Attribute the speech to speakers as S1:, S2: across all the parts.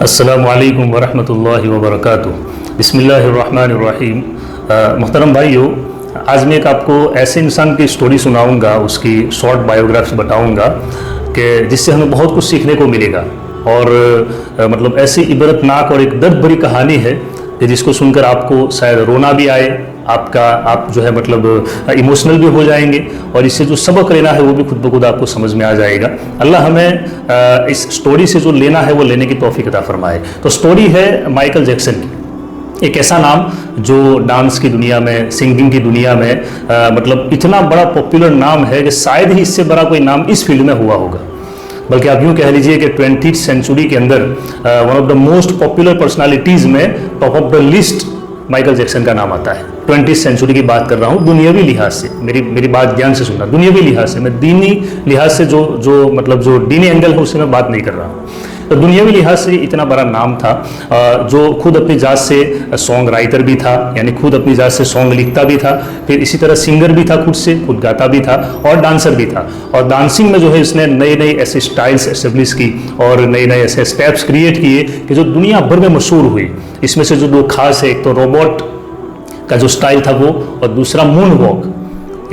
S1: अस्सलामुअलैकुम वरहमतुल्लाहि वबरकातुहू। बिस्मिल्लाहिर्रहमानिर्रहीम। मोहतरम भाइयों, आज मैं एक आपको ऐसे इंसान की स्टोरी सुनाऊंगा, उसकी शॉर्ट बायोग्राफी बताऊंगा कि जिससे हमें बहुत कुछ सीखने को मिलेगा। और मतलब ऐसी इबरतनाक और एक दर्द भरी कहानी है कि जिसको सुनकर आपको शायद रोना भी आए, आप जो है मतलब इमोशनल भी हो जाएंगे, और इससे जो सबक लेना है वो भी खुद ब खुद आपको समझ में आ जाएगा। अल्लाह हमें इस स्टोरी से जो लेना है वो लेने की तौफीक अता फरमाए। तो स्टोरी है माइकल जैक्सन की। एक ऐसा नाम जो डांस की दुनिया में, सिंगिंग की दुनिया में मतलब इतना बड़ा पॉपुलर नाम है कि शायद ही इससे बड़ा कोई नाम इस फील्ड में हुआ होगा। बल्कि आप यूँ कह लीजिए कि 20th सेंचुरी के अंदर one of the most popular personalities में top of the list Michael Jackson का नाम आता है। 20th सेंचुरी की बात कर रहा हूँ दुनियावी लिहाज से। मेरी बात ध्यान से सुनना, दुनियावी लिहाज से, मैं दीनी लिहाज से जो दीनी एंगल है उससे मैं बात नहीं कर रहा हूँ। तो दुनियावी लिहाज से इतना बड़ा नाम था, जो खुद अपनी जात से सॉन्ग राइटर भी था, यानी खुद अपनी जात से सॉन्ग लिखता भी था, फिर इसी तरह सिंगर भी था, खुद गाता भी था, और डांसर भी था। और डांसिंग में जो है इसने नई नई ऐसे स्टाइल्स एस्टेब्लिश की और नए नए ऐसे स्टेप्स क्रिएट किए कि जो दुनिया भर में मशहूर हुई। इसमें से जो दो खास है, एक तो रोबोट का जो स्टाइल था वो, और दूसरा मून वॉक,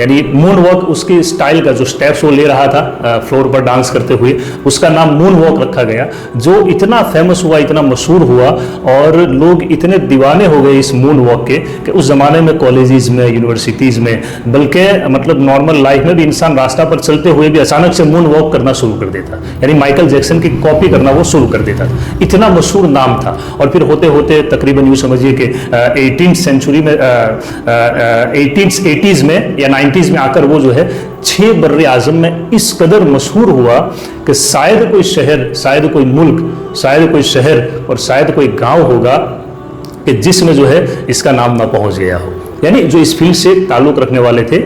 S1: यानी मून वॉक उसके स्टाइल का जो स्टेप्स वो ले रहा था फ्लोर पर डांस करते हुए, उसका नाम मून वॉक रखा गया, जो इतना फेमस हुआ, इतना मशहूर हुआ, और लोग इतने दीवाने हो गए इस मून वॉक के कि उस ज़माने में कॉलेजेस में, यूनिवर्सिटीज़ में, बल्कि मतलब नॉर्मल लाइफ में भी इंसान रास्ता पर चलते हुए भी अचानक से मून वॉक करना शुरू कर देता, यानी माइकल जैक्सन की कॉपी करना वो शुरू कर देता। इतना मशहूर नाम था। और फिर होते होते तकरीबन यूँ समझिए कि 18th सेंचुरी में 80s में या 90s में आकर वो जो है 6 बर्रे आज़म में इस कदर मशहूर हुआ कि शायद कोई शहर, शायद कोई मुल्क, शायद कोई शहर और शायद कोई गांव होगा कि जिसमें जो है इसका नाम ना पहुंच गया हो। यानी जो इस फील्ड से ताल्लुक़ रखने वाले थे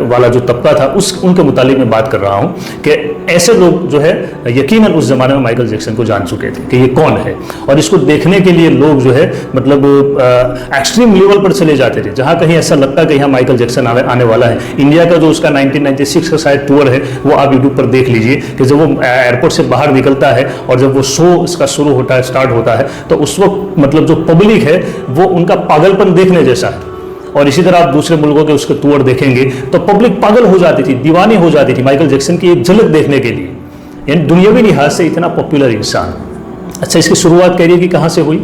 S1: वाला जो तबका था उनके मुतालिक मैं बात कर रहा हूँ कि ऐसे लोग जो है यकीनन उस ज़माने में माइकल जैक्सन को जान चुके थे कि ये कौन है। और इसको देखने के लिए लोग जो है मतलब एक्सट्रीम लेवल पर चले जाते थे। जहाँ कहीं ऐसा लगता कि यहाँ माइकल जैक्सन आने वाला है। इंडिया का जो उसका 1996 का शायद टूर है वो आप यूट्यूब पर देख लीजिए कि जब वो एयरपोर्ट से बाहर निकलता है और जब वो शो इसका शुरू होता है, स्टार्ट होता है, तो उस वक्त मतलब जो पब्लिक है वो उनका पागलपन देखने जैसा है। और इसी तरह आप दूसरे मुल्कों के उसके टूर देखेंगे तो पब्लिक पागल हो जाती थी, दीवानी हो जाती थी माइकल जैक्सन की एक झलक देखने के लिए। यानी दुनियावी लिहाज से इतना पॉपुलर इंसान। अच्छा, इसकी शुरुआत करिए कि कहाँ से हुई।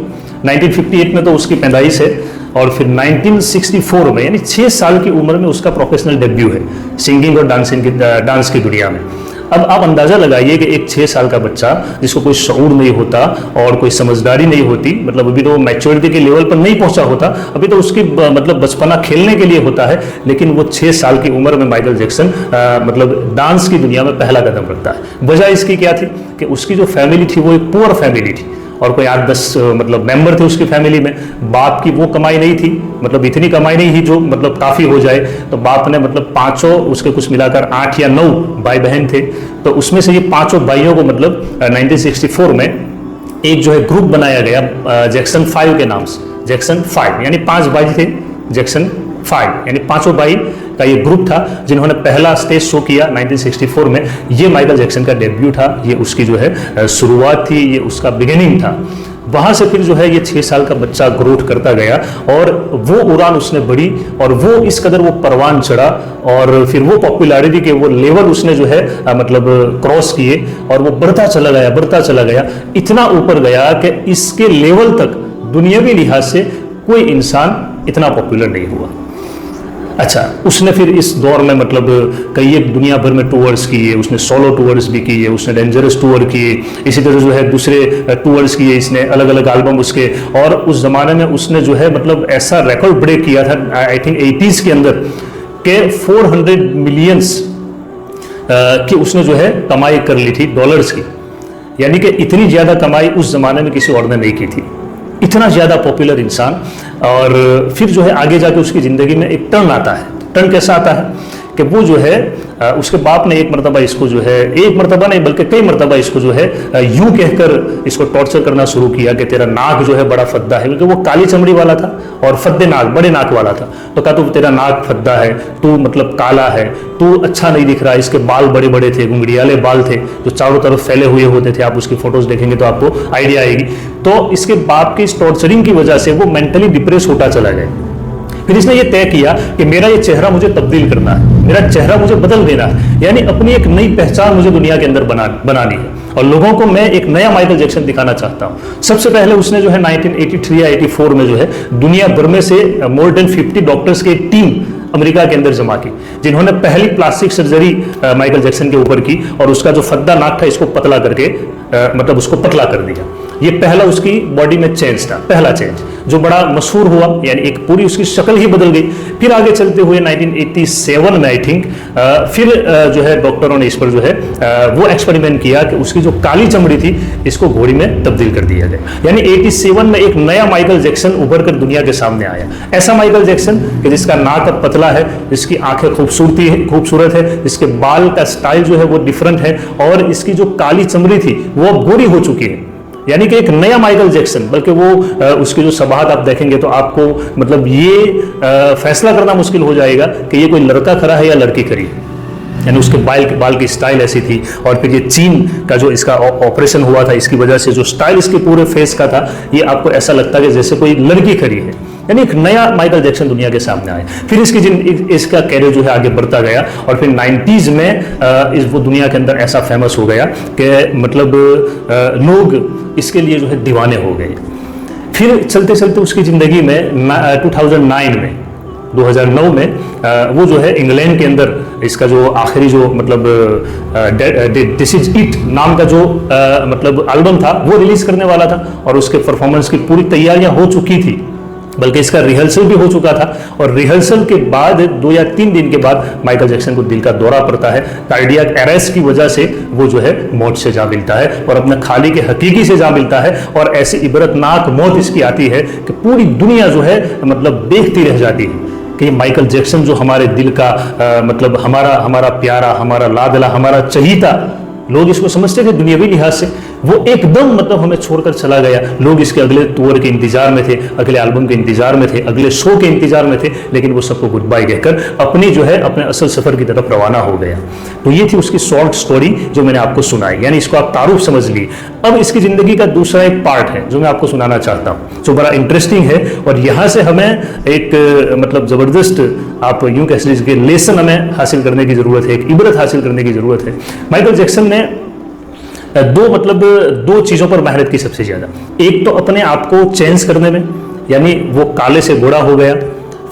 S1: 1958 में तो उसकी पैदाइश है, और फिर 1964 में यानी 6 साल की उम्र में उसका प्रोफेशनल डेब्यू है सिंगिंग और डांस की दुनिया में। अब आप अंदाज़ा लगाइए कि एक 6 साल का बच्चा जिसको कोई शऊर नहीं होता और कोई समझदारी नहीं होती, मतलब अभी तो मैच्योरिटी के लेवल पर नहीं पहुंचा होता, अभी तो उसकी मतलब बचपना खेलने के लिए होता है, लेकिन वो 6 साल की उम्र में माइकल जैक्सन मतलब डांस की दुनिया में पहला कदम रखता है। वजह इसकी क्या थी कि उसकी जो फैमिली थी वो एक पुअर फैमिली थी, और कोई 8-10 मतलब मेंबर थे उसकी फैमिली में। बाप की वो कमाई नहीं थी, मतलब इतनी कमाई नहीं थी जो मतलब काफ़ी हो जाए। तो बाप ने मतलब 5 उसके कुछ मिलाकर 8 या 9 भाई बहन थे। तो उसमें से ये 5 भाइयों को मतलब 1964 में एक जो है ग्रुप बनाया गया जैक्सन 5 के नाम से। जैक्सन 5 यानी 5 भाई थे, जैक्सन 5 यानी 5 भाई का ये ग्रुप था जिन्होंने पहला स्टेज शो किया 1964 में। ये माइकल जैक्सन का डेब्यू था, ये उसकी जो है शुरुआत थी, ये उसका बिगिनिंग था। वहाँ से फिर जो है ये 6 साल का बच्चा ग्रोथ करता गया, और वो उड़ान उसने बढ़ी, और वो इस कदर वो परवान चढ़ा, और फिर वो पॉपुलैरिटी के वो लेवल उसने जो है मतलब क्रॉस किए, और वो बढ़ता चला गया, इतना ऊपर गया कि इसके लेवल तक दुनियावी लिहाज से कोई इंसान इतना पॉपुलर नहीं हुआ। अच्छा, उसने फिर इस दौर में मतलब कई एक दुनिया भर में टूर्स किए, उसने सोलो टूर्स भी किए, उसने डेंजरस टूर किए, इसी तरह जो है दूसरे टूर्स किए, इसने अलग अलग एल्बम उसके। और उस ज़माने में उसने जो है मतलब ऐसा रिकॉर्ड ब्रेक किया था आई थिंक 80s के अंदर के 400 मिलियंस की उसने जो है कमाई कर ली थी डॉलर्स की। यानी कि इतनी ज़्यादा कमाई उस ज़माने में किसी और ने नहीं की थी, इतना ज़्यादा पॉपुलर इंसान। और फिर जो है आगे जाके उसकी ज़िंदगी में एक टर्न आता है। टर्न कैसा आता है कि वो जो है उसके बाप ने एक मरतबा इसको जो है, एक मरतबा नहीं बल्कि कई मरतबा इसको जो है यूं कहकर इसको टॉर्चर करना शुरू किया कि तेरा नाक जो है बड़ा फद्दा है, क्योंकि वो काली चमड़ी वाला था और फद्दे नाक, बड़े नाक वाला था। तो कहा तू तेरा नाक फद्दा है, तू मतलब काला है, तू अच्छा नहीं दिख रहा। इसके बाल बड़े बड़े थे, घुंघड़ियाले बाल थे जो चारों तरफ फैले हुए होते थे, आप उसकी फोटोज देखेंगे तो आपको आइडिया आएगी। तो इसके बाप की इस टॉर्चरिंग की वजह से वो मेंटली डिप्रेस होता चला गया। फिर इसने ये तय किया कि मेरा ये चेहरा मुझे तब्दील करना है, मेरा चेहरा मुझे बदल देना है, यानी अपनी एक नई पहचान मुझे दुनिया के अंदर बनानी है और लोगों को मैं एक नया माइकल जैक्सन दिखाना चाहता हूं। सबसे पहले उसने जो है 1983 या 84 में जो है दुनिया भर में से मोर देन 50 डॉक्टर्स की टीम अमेरिका के अंदर जमा की, जिन्होंने पहली प्लास्टिक सर्जरी माइकल जैक्सन के ऊपर की और उसका जो फद्दा नाक था इसको पतला करके मतलब उसको पतला कर दिया। ये पहला उसकी बॉडी में चेंज था, पहला चेंज जो बड़ा मशहूर हुआ, यानी एक पूरी उसकी शक्ल ही बदल गई। फिर आगे चलते हुए 1987 में आई थिंक फिर जो है डॉक्टरों ने इस पर जो है वो एक्सपेरिमेंट किया कि उसकी जो काली चमड़ी थी इसको घोड़ी में तब्दील कर दिया गया। यानी 87 में एक नया माइकल जैक्सन उभर कर दुनिया के सामने आया। ऐसा माइकल जैक्सन कि जिसका नाक अब पतला है, जिसकी आंखें खूबसूरत है, जिसके बाल का स्टाइल जो है वो डिफरेंट है और इसकी जो काली चमड़ी थी वो अब गोरी हो चुकी है। यानी कि एक नया माइकल जैक्सन, बल्कि वो उसकी जो सबाहत आप देखेंगे तो आपको मतलब ये फैसला करना मुश्किल हो जाएगा कि ये कोई लड़का खड़ा है या लड़की खड़ी है। यानी उसके बाल की स्टाइल ऐसी थी और फिर ये चीन का जो इसका ऑपरेशन हुआ था इसकी वजह से जो स्टाइल इसके पूरे फेस का था ये आपको ऐसा लगता है कि जैसे कोई लड़की खड़ी है। यानी एक नया माइकल जैक्सन दुनिया के सामने आया। फिर इसका कैरियर जो है आगे बढ़ता गया और फिर 90s में वो दुनिया के अंदर ऐसा फेमस हो गया कि मतलब लोग इसके लिए जो है दीवाने हो गए। फिर चलते चलते उसकी ज़िंदगी में 2009 में वो जो है इंग्लैंड के अंदर इसका जो आखिरी जो मतलब दिस इज इट नाम का जो मतलब एल्बम था वो रिलीज करने वाला था और उसके परफॉर्मेंस की पूरी तैयारियां हो चुकी थी, बल्कि इसका रिहर्सल भी हो चुका था। और रिहर्सल के बाद 2 या 3 दिन के बाद माइकल जैक्सन को दिल का दौरा पड़ता है। कार्डियक अरेस्ट की वजह से वो जो है मौत से जा मिलता है और अपने खाली के हकीकी से जा मिलता है और ऐसी इबरतनाक मौत इसकी आती है कि पूरी दुनिया जो है मतलब देखती रह जाती है कि माइकल जैक्सन जो हमारे दिल का मतलब हमारा प्यारा, हमारा लाडला, हमारा चहीता, लोग इसको समझते थे दुनियावी लिहाज से, वो एकदम मतलब हमें छोड़कर चला गया। लोग इसके अगले टूर के इंतजार में थे, अगले एल्बम के इंतजार में थे, अगले शो के इंतजार में थे, लेकिन वो सबको गुड बाय कहकर अपनी जो है अपने असल सफर की तरफ रवाना हो गया। तो ये थी उसकी शॉर्ट स्टोरी जो मैंने आपको सुनाई, यानी इसको आप तारुफ समझ ली। अब इसकी जिंदगी का दूसरा एक पार्ट है जो मैं आपको सुनाना चाहता हूँ, जो बड़ा इंटरेस्टिंग है और यहाँ से हमें एक मतलब जबरदस्त आप यूं कह लीजिए लेसन हमें हासिल करने की जरूरत है, एक इबरत हासिल करने की जरूरत है। माइकल जैक्सन ने दो चीजों पर मेहनत की सबसे ज्यादा। एक तो अपने आप को चेंज करने में, यानी वो काले से गोरा हो गया,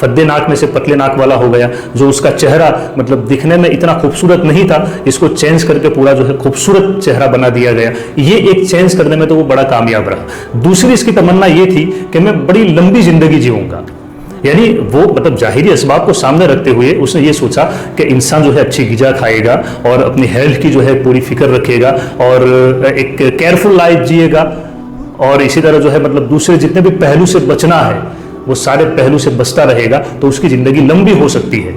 S1: फद्दे नाक में से पतले नाक वाला हो गया। जो उसका चेहरा मतलब दिखने में इतना खूबसूरत नहीं था, इसको चेंज करके पूरा जो है खूबसूरत चेहरा बना दिया गया। ये एक चेंज करने में तो वो बड़ा कामयाब रहा। दूसरी इसकी तमन्ना ये थी कि मैं बड़ी लंबी जिंदगी जीऊंगा, यानी वो मतलब जाहिरी असबाब को सामने रखते हुए उसने ये सोचा कि इंसान जो है अच्छी ग़िज़ा खाएगा और अपनी हेल्थ की जो है पूरी फिक्र रखेगा और एक केयरफुल लाइफ जिएगा और इसी तरह जो है मतलब दूसरे जितने भी पहलू से बचना है वो सारे पहलू से बचता रहेगा तो उसकी ज़िंदगी लंबी हो सकती है।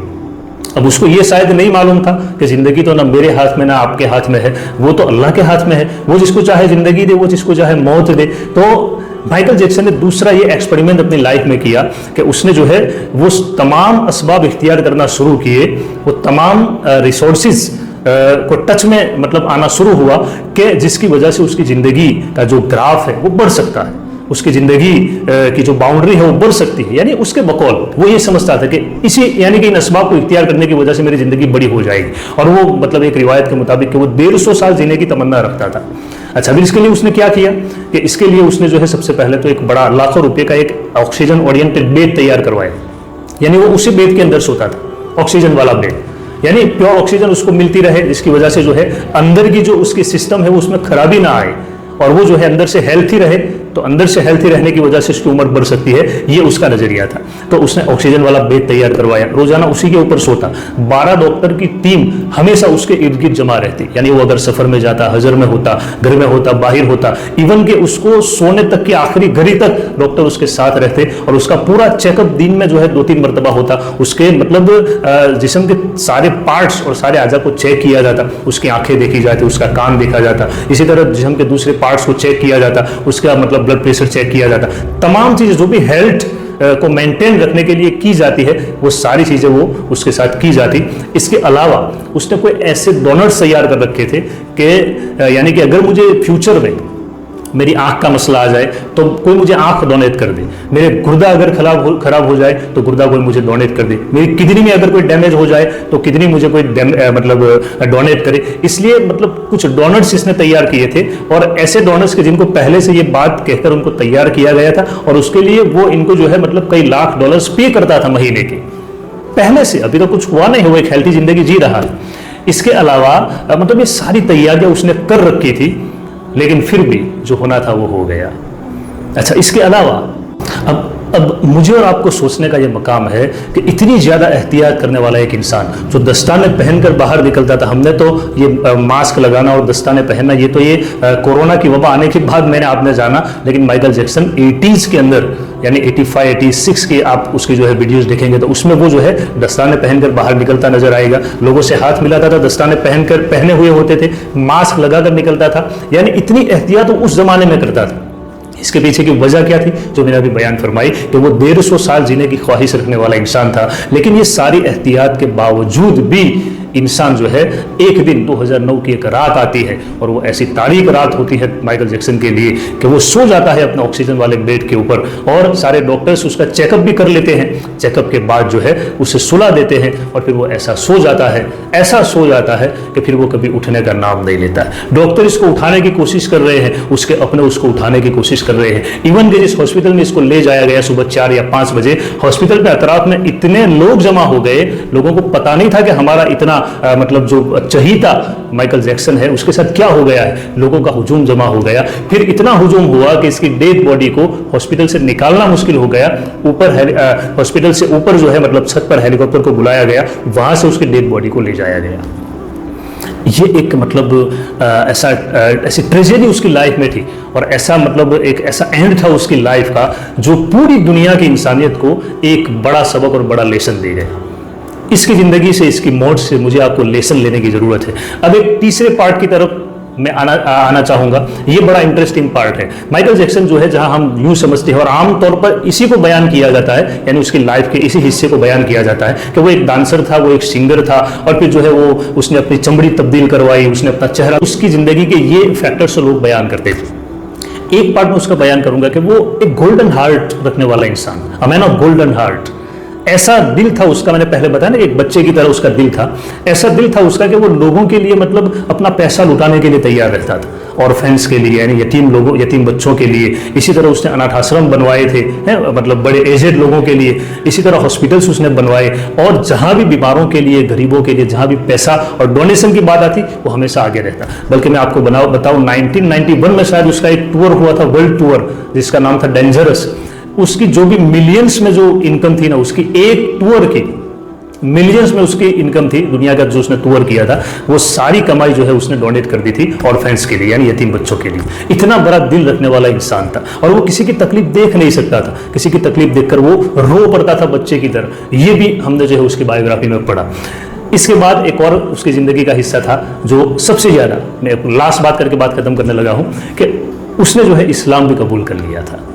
S1: अब उसको ये शायद नहीं मालूम था कि ज़िंदगी तो ना मेरे हाथ में ना आपके हाथ में है, वो तो अल्लाह के हाथ में है। वो जिसको चाहे ज़िंदगी दे, वो जिसको चाहे मौत दे। तो माइकल जैक्सन ने दूसरा ये एक्सपेरिमेंट अपनी लाइफ में किया कि उसने जो है वो तमाम असबाब इख्तियार करना शुरू किए, वो तमाम रिसोर्सेज को टच में मतलब आना शुरू हुआ कि जिसकी वजह से उसकी ज़िंदगी का जो ग्राफ है वो बढ़ सकता है, उसकी ज़िंदगी की जो बाउंड्री है वो बढ़ सकती है। यानी उसके बकौल वो ये समझता था कि इसी यानी कि इन असबाब को इख्तियार करने की वजह से मेरी ज़िंदगी बड़ी हो जाएगी। और वो मतलब एक रिवायत के मुताबिक कि वो 150 साल जीने की तमन्ना रखता था। अच्छा, फिर इसके लिए उसने क्या किया कि इसके लिए उसने जो है सबसे पहले तो एक बड़ा लाखों रुपए का एक ऑक्सीजन ओरिएंटेड बेड तैयार करवाया। यानी वो उसी बेड के अंदर सोता था, ऑक्सीजन वाला बेड, यानी प्योर ऑक्सीजन उसको मिलती रहे, जिसकी वजह से जो है अंदर की जो उसकी सिस्टम है वो उसमें खराबी ना आए और वो जो है अंदर से हेल्थी रहे तो अंदर से हेल्थी रहने की वजह से उसकी उम्र बढ़ सकती है, ये उसका नजरिया था। तो उसने ऑक्सीजन वाला बेड तैयार करवाया, रोजाना उसी के ऊपर सोता। 12 डॉक्टर की टीम हमेशा उसके इर्द गिर्द जमा रहती, यानी वो अगर सफर में जाता, हजर में होता, घर में होता, बाहर होता, इवन के उसको सोने तक की आखिरी घड़ी तक डॉक्टर उसके साथ रहते और उसका पूरा चेकअप दिन में जो है 2-3 मरतबा होता। उसके मतलब जिस्म के सारे पार्ट्स और सारे आजा को चेक किया जाता, उसकी आंखें देखी जाती, उसका कान देखा जाता, इसी तरह जिस्म के दूसरे पार्ट्स को चेक किया जाता, उसका मतलब ब्लड प्रेशर चेक किया जाता। तमाम चीजें जो भी हेल्थ को मेंटेन रखने के लिए की जाती है, वो सारी चीजें वो उसके साथ की जाती। इसके अलावा उसने कोई ऐसे डोनर्स तैयार कर रखे थे कि यानी कि अगर मुझे फ्यूचर में मेरी आंख का मसला आ जाए तो कोई मुझे आंख डोनेट कर दे, मेरे गुर्दा अगर खराब हो जाए तो गुर्दा कोई मुझे डोनेट कर दे, मेरी किडनी में अगर कोई डैमेज हो जाए तो किडनी मुझे कोई मतलब डोनेट करे। इसलिए मतलब कुछ डोनर्स इसने तैयार किए थे, और ऐसे डोनर्स के जिनको पहले से ये बात कहकर उनको तैयार किया गया था, और उसके लिए वो इनको जो है मतलब कई लाख डॉलर्स पे करता था महीने के पहले से। अभी तो कुछ हुआ नहीं, वो एक हेल्थी जिंदगी जी रहा है। इसके अलावा मतलब ये सारी तैयारियां उसने कर रखी थी, लेकिन फिर भी जो होना था वो हो गया। अच्छा, इसके अलावा अब मुझे और आपको सोचने का ये मकाम है कि इतनी ज़्यादा एहतियात करने वाला एक इंसान जो दस्ताने पहनकर बाहर निकलता था। हमने तो ये मास्क लगाना और दस्ताने पहनना, ये तो ये कोरोना की वबा आने के बाद मैंने आपने जाना, लेकिन माइकल जैक्सन 80s के अंदर यानी 85, 86 की आप उसकी जो है वीडियोस देखेंगे तो उसमें वो जो है दस्ताने पहनकर बाहर निकलता नजर आएगा। लोगों से हाथ मिलाता था, दस्ताने पहने हुए होते थे, मास्क लगाकर निकलता था, यानी इतनी एहतियात वो उस जमाने में करता था। इसके पीछे की वजह क्या थी, जो मैंने अभी बयान फरमाई कि वो 150 साल जीने की ख्वाहिश रखने वाला इंसान था। लेकिन ये सारी एहतियात के बावजूद भी इंसान जो है, एक दिन 2009 की एक रात आती है, और वो ऐसी तारीक रात होती है माइकल जैक्सन के लिए कि वो सो जाता है अपने ऑक्सीजन वाले बेड के ऊपर, और सारे डॉक्टर्स उसका चेकअप भी कर लेते हैं। चेकअप के बाद जो है उसे सुला देते हैं, और फिर वो ऐसा सो जाता है कि फिर वो कभी उठने का नाम नहीं लेता। डॉक्टर इसको उठाने की कोशिश कर रहे हैं, उसके अपने उसको उठाने की कोशिश कर रहे हैं। इवन कि जिस हॉस्पिटल में इसको ले जाया गया सुबह 4 या 5 बजे, हॉस्पिटल के अतराफ में इतने लोग जमा हो गए, लोगों को पता नहीं था कि हमारा इतना मतलब जो चहीता माइकल जैक्सन है उसके साथ क्या हो गया है। लोगों का हुजूम जमा हो गया, फिर इतना हुजूम हुआ कि इसकी डेड बॉडी को हॉस्पिटल से निकालना मुश्किल हो गया। ऊपर हॉस्पिटल से ऊपर जो है मतलब छत पर हेलीकॉप्टर को बुलाया गया, वहां से उसकी डेड बॉडी को ले जाया गया। ये एक मतलब ऐसी ट्रेजेडी उसकी लाइफ में थी, और ऐसा मतलब एक ऐसा एंड था उसकी लाइफ का जो पूरी दुनिया की इंसानियत को एक बड़ा सबक और बड़ा लेसन दे गया। इसकी जिंदगी से, इसकी मौत से मुझे आपको लेसन लेने की जरूरत है। अब एक तीसरे पार्ट की तरफ मैं आना चाहूंगा। ये बड़ा इंटरेस्टिंग पार्ट है। माइकल जैक्सन जो है, जहां हम यूं समझते हैं और आमतौर पर इसी को बयान किया जाता है, यानी उसकी लाइफ के इसी हिस्से को बयान किया जाता है कि वो एक डांसर था, वो एक सिंगर था, और फिर जो है वो उसने अपनी चमड़ी तब्दील करवाई, उसने अपना चेहरा, उसकी जिंदगी के ये फैक्टर्स लोग बयान करते थे। एक पार्ट में उसका बयान करूंगा कि वो एक गोल्डन हार्ट रखने वाला इंसान, a man of golden heart. ऐसा दिल था उसका, मैंने पहले बताया ना, एक बच्चे की तरह उसका दिल था। ऐसा दिल था उसका कि वो लोगों के लिए मतलब अपना पैसा लुटाने के लिए तैयार रहता था, ऑर्फेंस के लिए यानी यतीम बच्चों के लिए। इसी तरह उसने अनाथ आश्रम बनवाए थे, मतलब बड़े एजेड लोगों के लिए। इसी तरह हॉस्पिटल्स उसने बनवाए, और जहां भी बीमारों के लिए, गरीबों के लिए जहां भी पैसा और डोनेशन की बात आती, वो हमेशा आगे रहता। बल्कि मैं आपको बताऊं 1991 में शायद उसका एक टूर हुआ था, वर्ल्ड टूर, जिसका नाम था डेंजरस। उसकी जो भी मिलियंस में जो इनकम थी ना, उसकी एक टूर की मिलियंस में उसकी इनकम थी, दुनिया का जो उसने टूर किया था, वो सारी कमाई जो है उसने डोनेट कर दी थी ऑर्फेंस के लिए, यानी यतीम बच्चों के लिए। इतना बड़ा दिल रखने वाला इंसान था, और वो किसी की तकलीफ देख नहीं सकता था। किसी की तकलीफ देखकर वो रो पड़ता था बच्चे की तरह। ये भी हमने जो है उसकी बायोग्राफी में पढ़ा। इसके बाद एक और उसकी जिंदगी का हिस्सा था जो सबसे ज्यादा, मैं लास्ट बात करके बात खत्म करने लगा हूं, कि उसने जो है इस्लाम भी कबूल कर लिया था।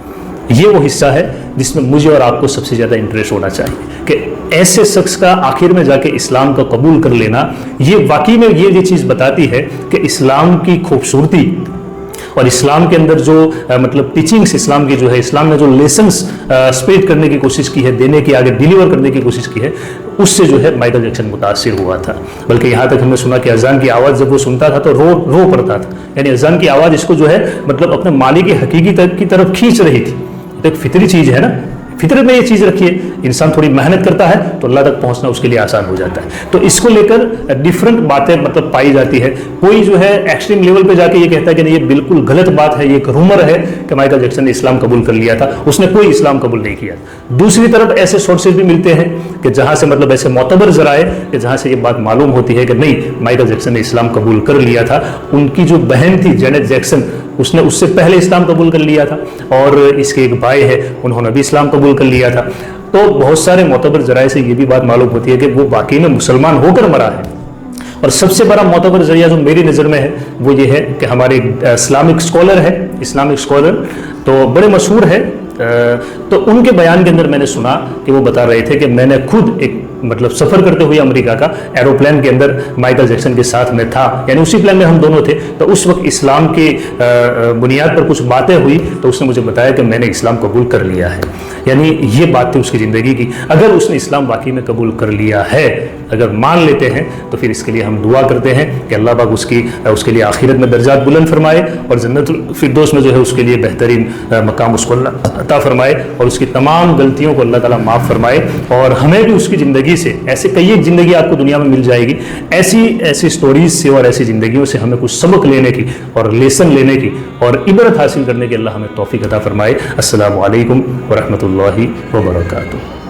S1: ये वो हिस्सा है जिसमें मुझे और आपको सबसे ज्यादा इंटरेस्ट होना चाहिए कि ऐसे शख्स का आखिर में जाके इस्लाम को कबूल कर लेना, ये वाकई में ये चीज बताती है कि इस्लाम की खूबसूरती और इस्लाम के अंदर जो मतलब टीचिंग्स इस्लाम की जो है, इस्लाम ने जो लेसन्स स्प्रेड करने की कोशिश की है, देने की, आगे डिलीवर करने की कोशिश की है, उससे जो है माइकल जैक्सन मुतासिर हुआ था। बल्कि यहाँ तक हमने सुना कि अजान की आवाज़ जब वो सुनता था तो रो पड़ता था। यानी अजान की आवाज़ इसको जो है मतलब अपने मालिक हकीकी की तरफ खींच रही थी। तो एक फितरी चीज़ है ना, फितरत में ये चीज़ रखिए, इंसान थोड़ी मेहनत करता है तो अल्लाह तक पहुंचना उसके लिए आसान हो जाता है। तो इसको लेकर डिफरेंट बातें मतलब पाई जाती है। कोई जो है एक्सट्रीम लेवल पे जाके ये कहता है कि नहीं ये बिल्कुल गलत बात है, ये एक रूमर है कि माइकल जैक्सन ने इस्लाम कबूल कर लिया था, उसने कोई इस्लाम कबूल नहीं किया। दूसरी तरफ ऐसे सोर्सेज भी मिलते हैं कि जहां से मतलब ऐसे मोतबर जराए कि जहां से ये बात मालूम होती है कि नहीं माइकल जैक्सन ने इस्लाम कबूल कर लिया था, उनकी जो बहन थी जेनेट जैक्सन उसने उससे पहले इस्लाम कबूल कर लिया था, और इसके एक भाई है उन्होंने भी इस्लाम कबूल कर लिया था। तो बहुत सारे मोतबर जराए से ये भी बात मालूम होती है कि वो वाकई में मुसलमान होकर मरा है। और सबसे बड़ा मोतबर जरिया जो मेरी नज़र में है वो ये है कि हमारे इस्लामिक स्कॉलर है, इस्लामिक स्कॉलर तो बड़े मशहूर है, तो उनके बयान के अंदर मैंने सुना कि वो बता रहे थे कि मैंने खुद एक मतलब सफ़र करते हुए अमेरिका का एरोप्लेन के अंदर माइकल जैक्सन के साथ में था, यानी उसी प्लेन में हम दोनों थे। तो उस वक्त इस्लाम की बुनियाद पर कुछ बातें हुई तो उसने मुझे बताया कि मैंने इस्लाम कबूल कर लिया है। यानी ये बात थी उसकी ज़िंदगी की। अगर उसने इस्लाम वाकई में कबूल कर लिया है, अगर मान लेते हैं, तो फिर इसके लिए हम दुआ करते हैं कि अल्लाह पाक उसके लिए आखिरत में दर्जात बुलंद फरमाए और जन्नतुल फिरदौस में जो है उसके लिए बेहतरीन मकाम उसको अल्लाह अता फरमाए और उसकी तमाम गलतियों को अल्लाह ताला माफ़ फरमाए। और हमें भी उसकी ज़िंदगी से, ऐसे कई एक ज़िंदगी आपको दुनिया में मिल जाएगी, ऐसी स्टोरीज से और ऐसी ज़िंदगियों से हमें कुछ सबक लेने की और लेसन लेने की और इबरत हासिल करने की अल्लाह हमें तौफीक अता फरमाए। अस्सलामु अलैकुम व रहमतुल्लाहि व बरकातुहू।